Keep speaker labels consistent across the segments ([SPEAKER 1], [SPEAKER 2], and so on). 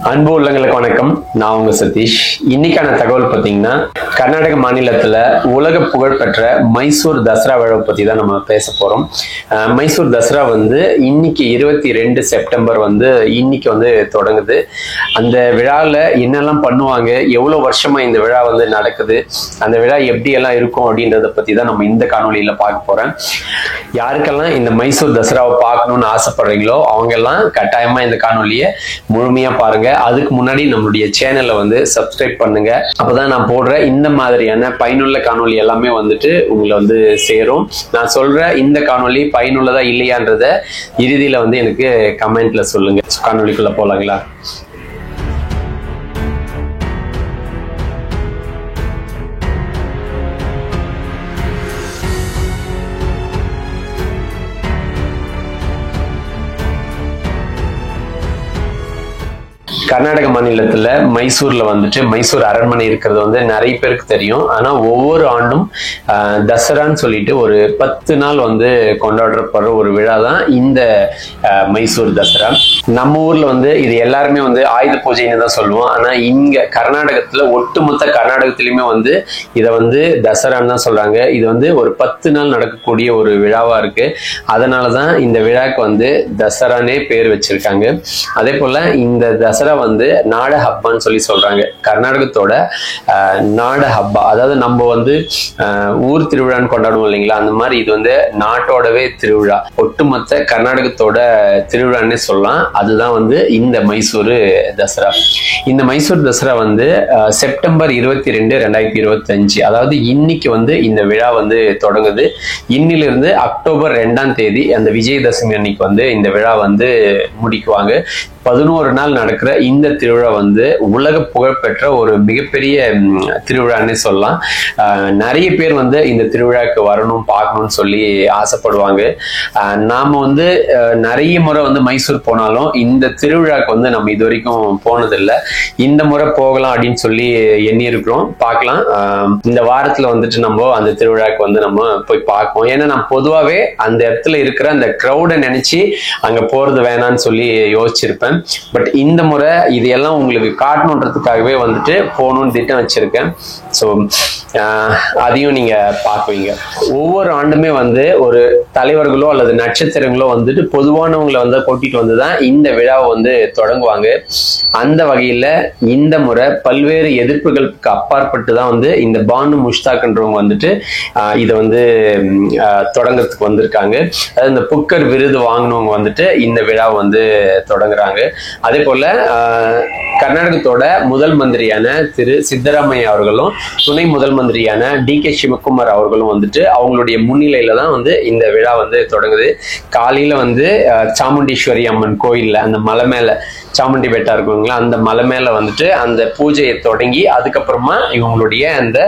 [SPEAKER 1] அன்பு உள்ளங்களுக்கு வணக்கம். நான் உங்க சதீஷ். இன்னைக்கான தகவல் பார்த்தீங்கன்னா, கர்நாடக மாநிலத்துல உலக புகழ்பெற்ற மைசூர் தசரா விழா பத்தி தான் நம்ம பேச போறோம். மைசூர் தசரா இன்னைக்கு 22 செப்டம்பர் இன்னைக்கு தொடங்குது. அந்த விழாவில் என்னெல்லாம் பண்ணுவாங்க, எவ்வளவு வருஷமா இந்த விழா நடக்குது, அந்த விழா எப்படி எல்லாம் இருக்கும் அப்படின்றத பத்தி தான் நம்ம இந்த காணொலியில பார்க்க போறேன். யாருக்கெல்லாம் இந்த மைசூர் தசராவை பார்க்கணும்னு ஆசைப்படுறீங்களோ அவங்க எல்லாம் கட்டாயமா இந்த காணொலியை முழுமையா பாருங்க. அதுக்கு முன்னாடி நம்மளுடைய சேனலை சப்ஸ்கிரைப் பண்ணுங்க. அப்பதான் நான் போடுற இந்த மாதிரியான பயனுள்ள காணொலி எல்லாமே உங்களை சேரும். நான் சொல்ற இந்த காணொலி பயனுள்ளதா இல்லையான்றத இறுதியில எனக்கு கமெண்ட்ல சொல்லுங்க. காணொலிக்குள்ள போலாங்களா? கர்நாடக மாநிலத்துல மைசூர்ல மைசூர் அரண்மனை இருக்கிறது நிறைய பேருக்கு தெரியும். ஆனா ஒவ்வொரு ஆண்டும் தசரான்னு சொல்லிட்டு ஒரு 10 நாள் கொண்டாடப்படுற ஒரு விழா தான் இந்த மைசூர் தசரா. நம்ம ஊர்ல இது எல்லாருமே ஆயுத பூஜைன்னு தான் சொல்லுவோம். ஆனா இங்க கர்நாடகத்துல ஒட்டுமொத்த கர்நாடகத்திலயுமே இதை தசரான்னு தான் சொல்றாங்க. இது ஒரு 10 நாள் நடக்கக்கூடிய ஒரு விழாவா இருக்கு. அதனாலதான் இந்த விழாக்கு தசரானே பேர் வச்சிருக்காங்க. அதே போல இந்த தசரா நாட ஹப்பான்னு சொல்லி சொல்றாங்க. கர்நாடகத்தோட நாட ஹப்பா, அதாவது நம்ம ஊர் திருவிழான்னு கொண்டாடுவோம் இல்லைங்களா, அந்த மாதிரி இது நாட்டோடவே திருவிழா, ஒட்டுமொத்த கர்நாடகத்தோட திருவிழான்னு சொல்லலாம். அதுதான் இந்த மைசூர் தசரா. இந்த மைசூர் தசரா செப்டம்பர் 22, 2025, அதாவது இன்னைக்கு இந்த விழா தொடங்குது. இன்னிலிருந்து அக்டோபர் 2ஆம் தேதி அந்த விஜயதசமி அன்னைக்கு இந்த விழா முடிக்குவாங்க. 11 நாள் நடக்கிற இந்த திருவிழா உலக புகழ்பெற்ற ஒரு மிகப்பெரிய திருவிழான்னு சொல்லலாம். நிறைய பேர் இந்த திருவிழாக்கு வரணும் பார்க்கணும்னு சொல்லி ஆசைப்படுவாங்க. நாம நிறைய முறை மைசூர் போனாலும் இந்த திருவிழாக்கு நம்ம இது வரைக்கும் போனதில்லை. இந்த முறை போகலாம் அப்படின்னு சொல்லி எண்ணி இருக்கிறோம். பார்க்கலாம். இந்த வாரத்துல நம்ம அந்த திருவிழாக்கு நம்ம போய் பார்ப்போம். ஏன்னா நான் பொதுவாகவே அந்த இடத்துல இருக்கிற அந்த க்ரௌடை நினைச்சு அங்க போறது வேணான்னு சொல்லி யோசிச்சிருப்பேன். பட் இந்த முறை இது எல்லாம் உங்களுக்கு காட்டணுன்றதுக்காகவே போகணும்னு திட்டம் வச்சிருக்கேன். ஸோ அதையும் நீங்க பார்க்குவீங்க. ஒவ்வொரு ஆண்டுமே ஒரு தலைவர்களோ அல்லது நட்சத்திரங்களோ பொதுவானவங்களை கூட்டிட்டு வந்துதான் இந்த விழாவை தொடங்குவாங்க. அந்த வகையில இந்த முறை பல்வேறு எதிர்ப்புகளுக்கு அப்பாற்பட்டு தான் இந்த பானு முஷ்தாக்ன்றவங்க இதை தொடங்குறதுக்கு வந்திருக்காங்க. அதாவது இந்த புக்கர் விருது வாங்கினவங்க இந்த விழாவை தொடங்குறாங்க. அதே போல கர்நாடகத்தோட முதல் மந்திரியான திரு சித்தராமையா அவர்களும் துணை முதல் மந்திரியான டி.கே. சிவகுமார் அவர்களும் அவங்களுடைய முன்னிலையில தான் இந்த விழா தொடங்குது. காலையில சாமுண்டீஸ்வரி அம்மன் கோயில்ல அந்த மலை மேல சாமுண்டி பெட்டா இருக்குங்களா, அந்த மலை மேல அந்த பூஜையை தொடங்கி அதுக்கப்புறமா இவங்களுடைய அந்த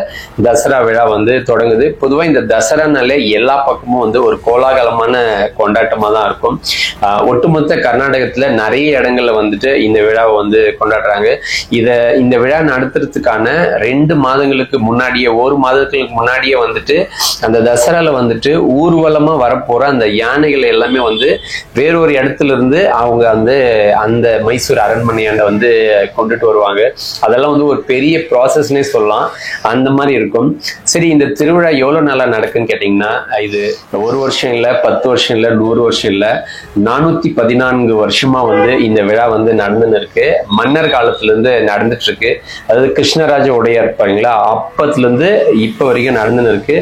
[SPEAKER 1] தசரா விழா தொடங்குது. பொதுவா இந்த தசரானாலே எல்லா பக்கமும் ஒரு கோலாகலமான கொண்டாட்டமா தான் இருக்கும். ஒட்டுமொத்த கர்நாடகத்துல நிறைய இடங்கள்ல இந்த விழாவை கொண்டாடுறாங்க. இந்த விழா நடத்துறதுக்கான 2 மாதங்களுக்கு முன்னாடியே, 1 மாதத்துக்கு முன்னாடியே அந்த தசரால ஊர்வலமா வரப்போற அந்த யானைகள் எல்லாமே வேறொரு இடத்துல இருந்து அவங்க அந்த மைசூர் அரண்மனையாண்ட கொண்டுட்டு வருவாங்க. அதெல்லாம் ஒரு பெரிய ப்ராசஸ்னே சொல்லலாம். அந்த மாதிரி இருக்கும். சரி, இந்த திருவிழா எவ்வளவு நாளா நடக்குன்னு கேட்டீங்கன்னா, இது 1 வருஷம் இல்ல, 10 வருஷம் இல்ல, 100 வருஷம் இல்ல, 414 வருஷமா இந்த விழா நடந்துன்னு இருக்கு. மன்னர் காலத்துல இருந்து நடந்துட்டு இருக்கு. அதாவது கிருஷ்ணராஜ உடையார் இருப்பாங்களா, அப்பத்துல இருந்து இப்ப வரைக்கும் நடந்துன்னு இருக்கு.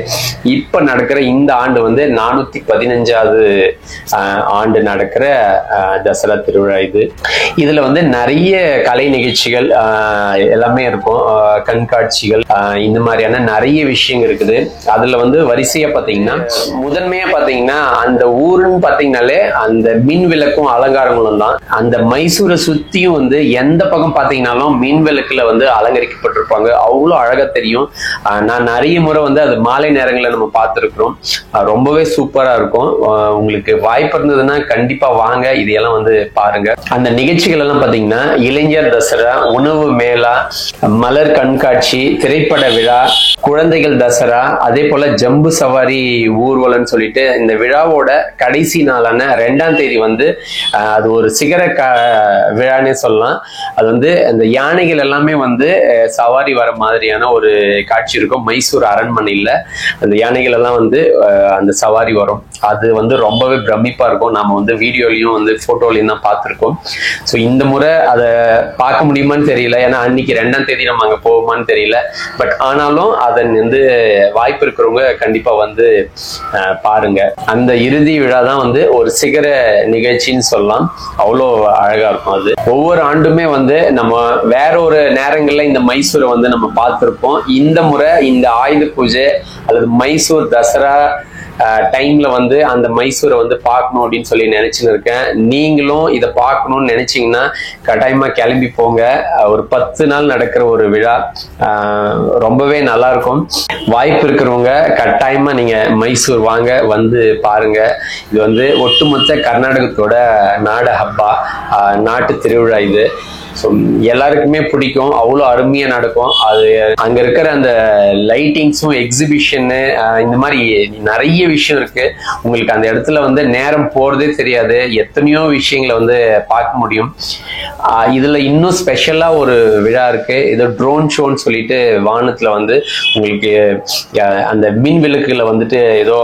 [SPEAKER 1] இப்ப நடக்கிற இந்த ஆண்டு 415வது ஆண்டு நடக்கிற தசரா திருவிழா இது. இதுல நிறைய கலை நிகழ்ச்சிகள் எல்லாமே இருக்கும், கண்காட்சிகள், இந்த மாதிரியான நிறைய விஷயங்கள் இருக்குது. அதுல வரிசையா பாத்தீங்கன்னா, முதன்மையா பாத்தீங்கன்னா அந்த ஊருன்னு பாத்தீங்கன்னாலே அந்த மின் விளக்கும் அலங்காரங்களும் தான். அந்த மைசூரை சுத்தியும் எந்த பக்கம் பாத்தீங்கன்னாலும் மின் விளக்குல அலங்கரிக்கப்பட்டிருப்பாங்க. அவ்வளவு அழகா தெரியும். நான் நிறைய முறை அது மாலை நேரங்களில் நம்ம பார்த்துருக்கிறோம். ரொம்பவே சூப்பரா இருக்கும். உங்களுக்கு வாய்ப்பு இருந்ததுன்னா கண்டிப்பா வாங்க, இதையெல்லாம் பாருங்க. அந்த நிகழ்ச்சிகள் எல்லாம் பாத்தீங்கன்னா இளைஞர் தசரா, உணவு மேளா, மலர் கண்காட்சி, திரைப்பட விழா, குழந்தைகள் தசரா, அதே போல ஜம்பு சவாரி ஊர்வலம்னு சொல்லிட்டு இந்த விழாவோட கடைசி நாளான 2ஆம் தேதி அது ஒரு சிகர விழானே சொல்லலாம். அது வந்து அந்த யானைகள் எல்லாமே வந்து சவாரி வர மாதிரியான ஒரு காட்சி இருக்கும். மைசூர் அரண்மனையில அந்த யானைகள் எல்லாம் வந்து அந்த சவாரி வரும். அது வந்து ரொம்பவே பிரமிப்பா இருக்கும். நாம வந்து வீடியோலையும் வந்து போட்டோலையும் தான் பார்த்துருக்கோம். ஸோ இந்த முறை அதை பார்க்க முடியுமான்னு தெரியல, ஏன்னா அன்னைக்கு 2ஆம் தேதி நம்ம அங்கே போவோமான்னு தெரியல. பட் ஆனாலும் அதன் வந்து வாய்ப்பு இருக்கிறவங்க கண்டிப்பா வந்து பாருங்க. அந்த இறுதி விழா தான் வந்து ஒரு சிகர நிகழ்ச்சின்னு சொல்லலாம். அவ்வளோ அழகா இருக்கும். அது ஒவ்வொரு ஆண்டுமே வந்து நம்ம வேற ஒரு நேரங்கள்ல இந்த மைசூரை வந்து நம்ம பார்த்திருப்போம். இந்த முறை இந்த ஆயுத பூஜை அல்லது மைசூர் தசரா டைம்ல வந்து அந்த மைசூரை வந்து பார்க்கணும் அப்படின்னு சொல்லி நினைச்சுன்னு இருக்கேன். நீங்களும் இதை பார்க்கணும்னு நினைச்சீங்கன்னா கட்டாயமா கிளம்பி போங்க. ஒரு 10 நாள் நடக்கிற ஒரு விழா, ரொம்பவே நல்லா இருக்கும். வாய்ப்பு இருக்கிறவங்க கட்டாயமா நீங்க மைசூர் வாங்க, வந்து பாருங்க. இது வந்து ஒட்டுமொத்த கர்நாடகத்தோட நாட ஹப்பா, நாட்டு திருவிழா இது. ஸோ எல்லாருக்குமே பிடிக்கும், அவ்வளோ அருமையாக நடக்கும். அது அங்கே இருக்கிற அந்த லைட்டிங்ஸும் எக்ஸிபிஷனு இந்த மாதிரி நிறைய விஷயம் இருக்கு. உங்களுக்கு அந்த இடத்துல வந்து நேரம் போகிறதே தெரியாது, எத்தனையோ விஷயங்களை வந்து பார்க்க முடியும். இதில் இன்னும் ஸ்பெஷலாக ஒரு விழா இருக்கு. இது ட்ரோன் ஷோன்னு சொல்லிட்டு வானத்தில் வந்து உங்களுக்கு அந்த மின் விளக்குல வந்துட்டு ஏதோ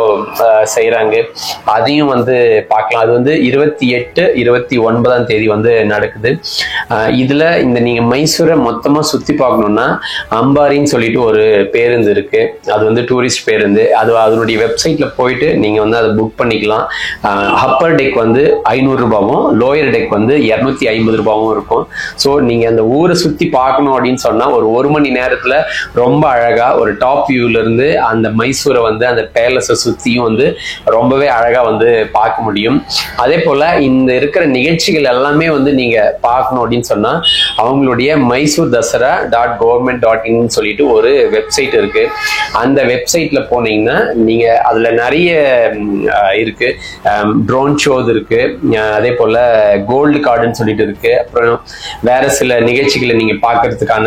[SPEAKER 1] செய்கிறாங்க, அதையும் வந்து பார்க்கலாம். அது வந்து 28, 29ஆம் தேதி வந்து நடக்குது. இதுல இந்த நீங்க மைசூரை மொத்தமா சுத்தி பார்க்கணும்னா அம்பாரின்னு சொல்லிட்டு ஒரு பேருந்து இருக்கு. அது வந்து டூரிஸ்ட் பேருந்து. அதனுடைய வெப்சைட்ல போயிட்டு நீங்க வந்து அதை புக் பண்ணிக்கலாம். அப்பர் டெக் வந்து 500 ரூபாவும் லோயர் டெக் வந்து 250 ரூபாவும் இருக்கும். ஸோ நீங்க அந்த ஊரை சுத்தி பார்க்கணும் அப்படின்னு சொன்னா ஒரு மணி நேரத்துல ரொம்ப அழகா ஒரு டாப் வியூல இருந்து அந்த மைசூரை வந்து அந்த பேலஸை சுத்தியும் வந்து ரொம்பவே அழகா வந்து பார்க்க முடியும். அதே போல இந்த இருக்கிற நிகழ்ச்சிகள் எல்லாமே வந்து நீங்க பார்க்கணும் அப்படின்னு சொன்னா அவங்களுடைய மைசூர் தசரா .government.in சொல்லிட்டு ஒரு வெப்சைட் இருக்கு. அந்த வெப்சைட்ல போனீங்கன்னா நீங்க அதுல நிறைய இருக்கு. ட்ரோன் ஷோஸ் இருக்கு, அதே போல கோல்டு கார்டுன்னு சொல்லிட்டு இருக்கு. அப்புறம் வேற சில நிகழ்ச்சிகளை நீங்க பார்க்கறதுக்கான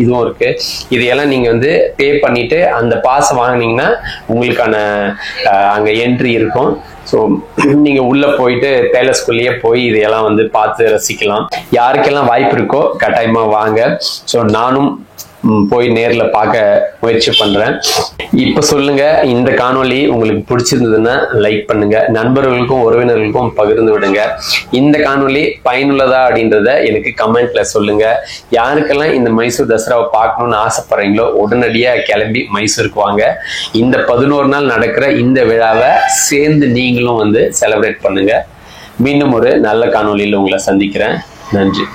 [SPEAKER 1] இதுவும் இருக்கு. இதையெல்லாம் நீங்க வந்து பே பண்ணிட்டு அந்த பாஸ் வாங்கினீங்கன்னா உங்களுக்கான அங்க என்ட்ரி இருக்கும். ஸோ நீங்க உள்ள போயிட்டு பேலஸ்குள்ளேயே போய் இதையெல்லாம் வந்து பார்த்து ரசிக்கலாம். யாருக்கெல்லாம் வாய்ப்பு இருக்கோ கட்டாயமா வாங்க. ஸோ நானும் போய் நேர்ல பார்க்க முயற்சி பண்றேன். இப்ப சொல்லுங்க, இந்த காணொளி உங்களுக்கு பிடிச்சிருந்ததுன்னா லைக் பண்ணுங்க, நண்பர்களுக்கும் உறவினர்களுக்கும் பகிர்ந்து விடுங்க. இந்த காணொளி பயனுள்ளதா அப்படின்றத எனக்கு கமெண்ட்ல சொல்லுங்க. யாருக்கெல்லாம் இந்த மைசூர் தசராவை பார்க்கணும்னு ஆசைப்படுறீங்களோ உடனடியா கிளம்பி மைசூருக்கு வாங்க. இந்த 11 நாள் நடக்கிற இந்த விழாவை சேர்ந்து நீங்களும் வந்து செலிப்ரேட் பண்ணுங்க. மீண்டும் ஒரு நல்ல காணொளியில் உங்களை சந்திக்கிறேன். நன்றி.